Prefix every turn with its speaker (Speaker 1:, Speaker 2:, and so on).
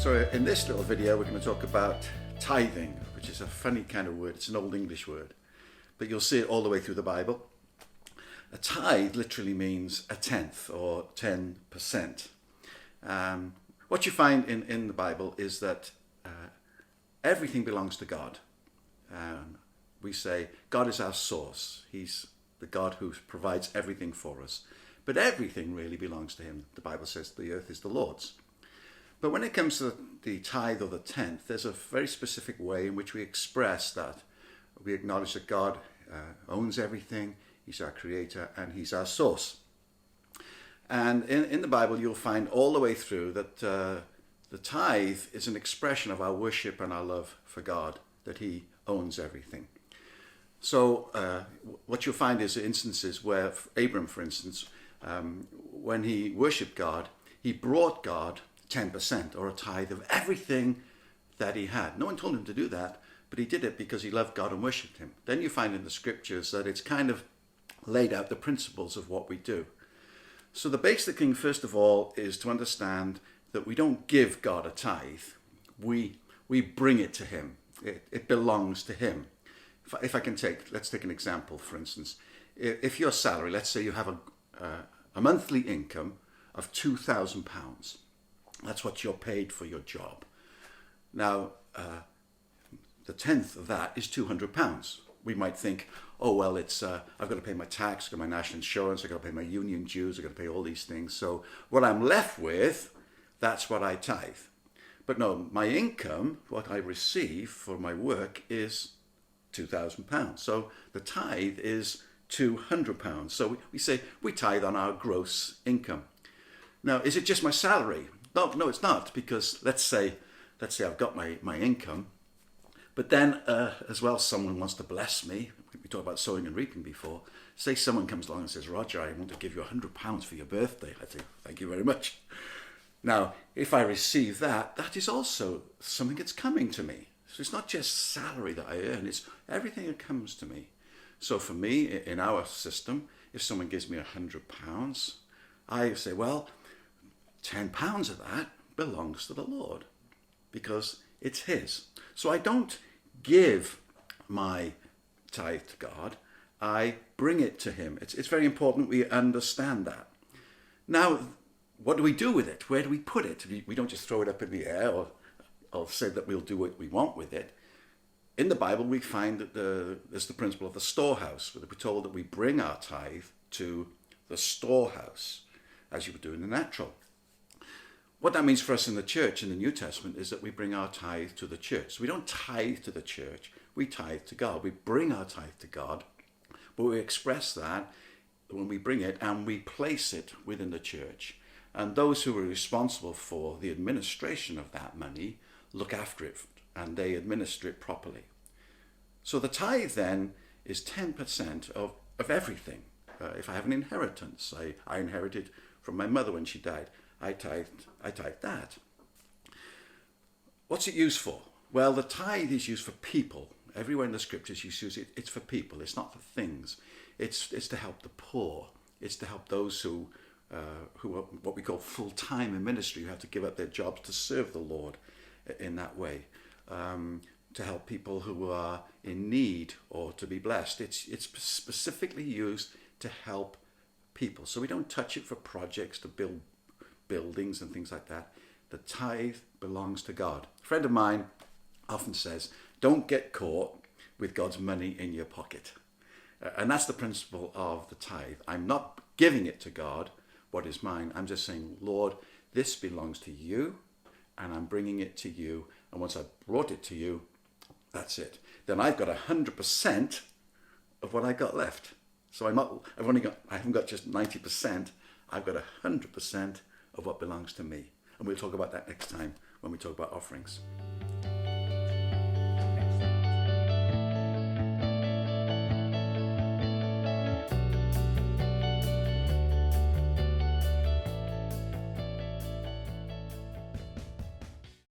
Speaker 1: So in this little video, we're going to talk about tithing, which is a funny kind of word. It's an old English word, but you'll see it all the way through the Bible. A tithe literally means a tenth or 10%. What you find in the Bible is that everything belongs to God. We say God is our source. He's the God who provides everything for us. But everything really belongs to him. The Bible says the earth is the Lord's. But when it comes to the tithe or the tenth, there's a very specific way in which we express that. We acknowledge that God owns everything, he's our creator, and he's our source. And in the Bible, you'll find all the way through that the tithe is an expression of our worship and our love for God, that he owns everything. So what you'll find is instances where Abram, for instance, when he worshipped God, he brought God 10% or a tithe of everything that he had. No one told him to do that, but he did it because he loved God and worshipped him. Then you find in the scriptures that it's kind of laid out the principles of what we do. So the basic thing, first of all, is to understand that we don't give God a tithe. We bring it to him. It belongs to him. If I can let's take an example, for instance. If your salary, let's say you have a monthly income of £2,000. That's what you're paid for your job. Now, the tenth of that is £200. We might think, oh, well, it's I've got to pay my tax, I've got my national insurance, I've got to pay my union dues, I've got to pay all these things. So what I'm left with, that's what I tithe. But no, my income, what I receive for my work is £2,000. So the tithe is £200. So we say we tithe on our gross income. Now, is it just my salary? No, it's not, because let's say I've got my income, but then as well, someone wants to bless me. We talked about sowing and reaping before. Say someone comes along and says, Roger, I want to give you £100 for your birthday. I say, thank you very much. Now, if I receive that, that is also something that's coming to me. So it's not just salary that I earn, it's everything that comes to me. So for me, in our system, if someone gives me £100, I say, well, £10 of that belongs to the Lord because it's his. So I don't give my tithe to God, I bring it to him. It's very important we understand that. Now, what do we do with it? Where do we put it? We don't just throw it up in the air or say that we'll do what we want with it. In the Bible, we find that there's the principle of the storehouse, where we're told that we bring our tithe to the storehouse, as you would do in the natural. What that means for us in the church in the New Testament is that we bring our tithe to the church. So we don't tithe to the church, we tithe to God. We bring our tithe to God, but we express that when we bring it and we place it within the church. And those who are responsible for the administration of that money look after it and they administer it properly. So the tithe then is 10% of everything. If I have an inheritance, I inherited from my mother when she died, I tithed that. What's it used for? Well, the tithe is used for people. Everywhere in the scriptures you use it, it's for people. It's not for things. It's to help the poor. It's to help those who are what we call full-time in ministry, who have to give up their jobs to serve the Lord in that way. To help people who are in need or to be blessed. It's specifically used to help people. So we don't touch it for projects to build buildings and things like that. The tithe belongs to God. A friend of mine often says, don't get caught with God's money in your pocket. And that's the principle of the tithe. I'm not giving it to God, what is mine. I'm just saying, Lord, this belongs to you, and I'm bringing it to you. And once I've brought it to you, that's it. Then I've got 100% of what I got left. So I haven't got just 90%. I've got 100% of what belongs to me. And we'll talk about that next time when we talk about offerings.